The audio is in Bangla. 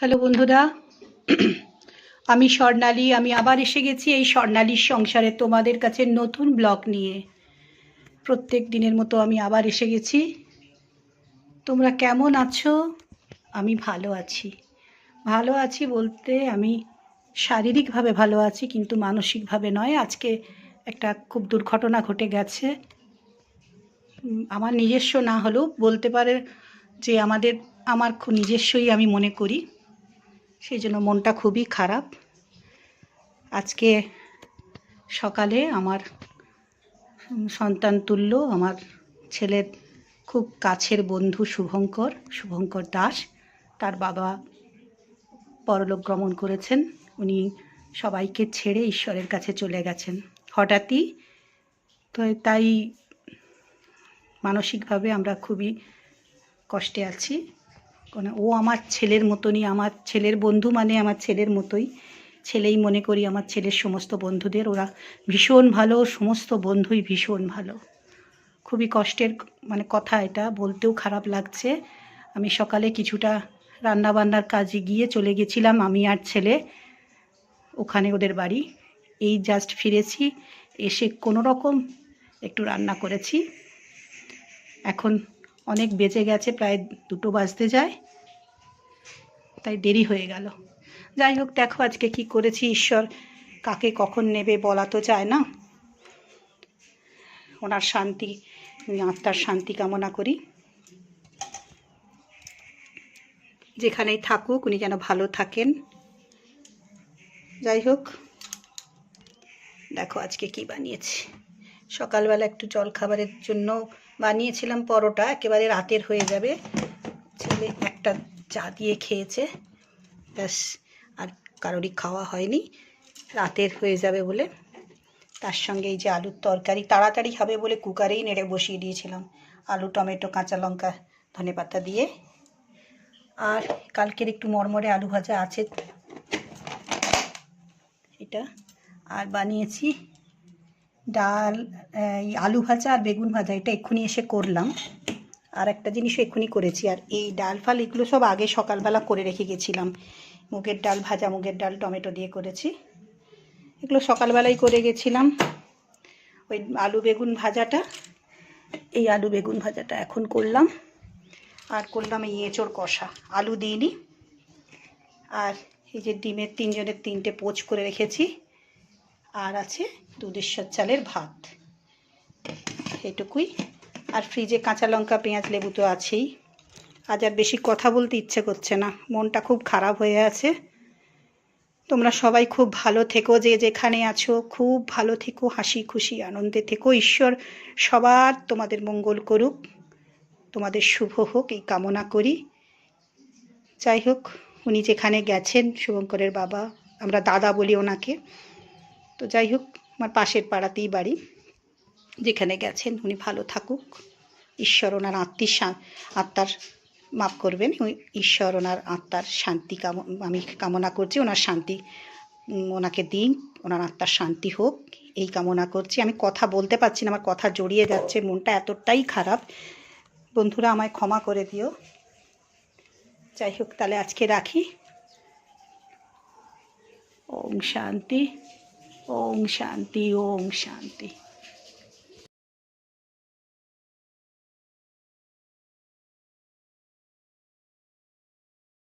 হ্যালো বন্ধুরা, আমি স্বর্ণালী। আমি আবার এসে গেছি এই স্বর্ণালীর সংসারে তোমাদের কাছে নতুন ব্লগ নিয়ে। প্রত্যেক দিনের মতো আমি আবার এসে গেছি। তোমরা কেমন আছো? আমি ভালো আছি। ভালো আছি বলতে আমি শারীরিকভাবে ভালো আছি, কিন্তু মানসিকভাবে নয়। আজকে একটা খুব দুর্ঘটনা ঘটে গেছে। আমার নিজস্ব না হলেও বলতে পারে যে আমার খুব নিজস্বই আমি মনে করি। সেই জন্য মনটা খুবই খারাপ। আজকে সকালে আমার সন্তান তুল্য আমার ছেলের খুব কাছের বন্ধু শুভঙ্কর দাস, তার বাবা পরলোক গমন করেছেন। উনি সবাইকে ছেড়ে ঈশ্বরের কাছে চলে গেছেন হঠাৎই। তো তাই মানসিকভাবে আমরা খুবই কষ্টে আছি। কারণ ও আমার ছেলের মতনই, আমার ছেলের বন্ধু মানে আমার ছেলের মতোই। ছেলেই মনে করি আমার ছেলের সমস্ত বন্ধুদের। ওরা ভীষণ ভালো, সমস্ত বন্ধুই ভীষণ ভালো। খুবই কষ্টের কথা, এটা বলতেও খারাপ লাগছে। আমি সকালে কিছুটা রান্নাবান্নার কাজে গিয়ে চলে গেছিলাম, আমি আর ছেলে ওখানে ওদের বাড়ি। এই জাস্ট ফিরেছি, এসে কোনো রকম একটু রান্না করেছি। এখন অনেক বেজে গেছে, প্রায় 2টো বাজতে যায়, তাই দেরি হয়ে গেল। যাই হোক, দেখো আজকে কি করেছি। ঈশ্বর কাকে কখন নেবে বলা তো যায় না। ওনার শান্তি, আত্মার শান্তি কামনা করি। যেখানেই থাকুক উনি যেন ভালো থাকেন। যাই হোক, দেখো আজকে কি বানিয়েছি। সকালবেলা একটু জল খাবারের জন্য বানিয়েছিলাম পরোটা, একেবারে রাতের হয়ে যাবে। ছেলে একটা চা দিয়ে খেয়েছে, ব্যাস, আর কারোরই খাওয়া হয়নি, রাতের হয়ে যাবে বলে। তার সঙ্গে এই যে আলুর তরকারি তাড়াতাড়ি হবে বলে কুকারেই নেড়ে বসিয়ে দিয়েছিলাম, আলু, টমেটো, কাঁচা লঙ্কা, ধনেপাতা দিয়ে। আর কালকের একটু মরমরে আলু ভাজা আছে এটা। আর বানিয়েছি ডাল, আলু ভাজা আর বেগুন ভাজা, এটা এক্ষুনি এসে করলাম। আর একটা জিনিসও এক্ষুনি করেছি। আর এই ডাল ফাল এগুলো সব আগে সকালবেলা করে রেখে গেছিলাম। মুগের ডাল ভাজা, মুগের ডাল টমেটো দিয়ে করেছি, এগুলো সকালবেলাই করে গেছিলাম। ওই আলু বেগুন ভাজাটা, এই আলু বেগুন ভাজাটা এখন করলাম। আর করলাম এই এঁচোড় কষা, আলু দিইনি। আর এই যে ডিমের 3জনের 3টে পোচ করে রেখেছি। আর আছে দুধেশ্বর চালের ভাত, এটুকুই। আর ফ্রিজে কাঁচা লঙ্কা, পেঁয়াজ, লেবু তো আছেই। আজ আর বেশি কথা বলতে ইচ্ছে করছে না, মনটা খুব খারাপ হয়ে আছে। তোমরা সবাই খুব ভালো থেকো, যে যেখানে আছো খুব ভালো থেকো, হাসি খুশি আনন্দে থেকো। ঈশ্বর সবার তোমাদের মঙ্গল করুক, তোমাদের শুভ হোক এই কামনা করি। যাই হোক, উনি যেখানে গেছেন, শুভঙ্করের বাবা, আমরা দাদা বলি ওনাকে। তো যাই হোক, আমার পাশের পাড়াতেই বাড়ি। যেখানে গেছেন উনি ভালো থাকুক। ঈশ্বর ওনার আত্মার মাপ করবেন। ঈশ্বর ওনার আত্মার শান্তি আমি কামনা করছি। ওনার শান্তি ওনাকে দিন, ওনার আত্মার শান্তি হোক এই কামনা করছি। আমি কথা বলতে পারছি না, আমার কথা জড়িয়ে যাচ্ছে, মনটা এতটাই খারাপ। বন্ধুরা আমায় ক্ষমা করে দিও। যাই হোক, তাহলে আজকে রাখি। ওম শান্তি, ওম শান্তি, ওম শান্তি।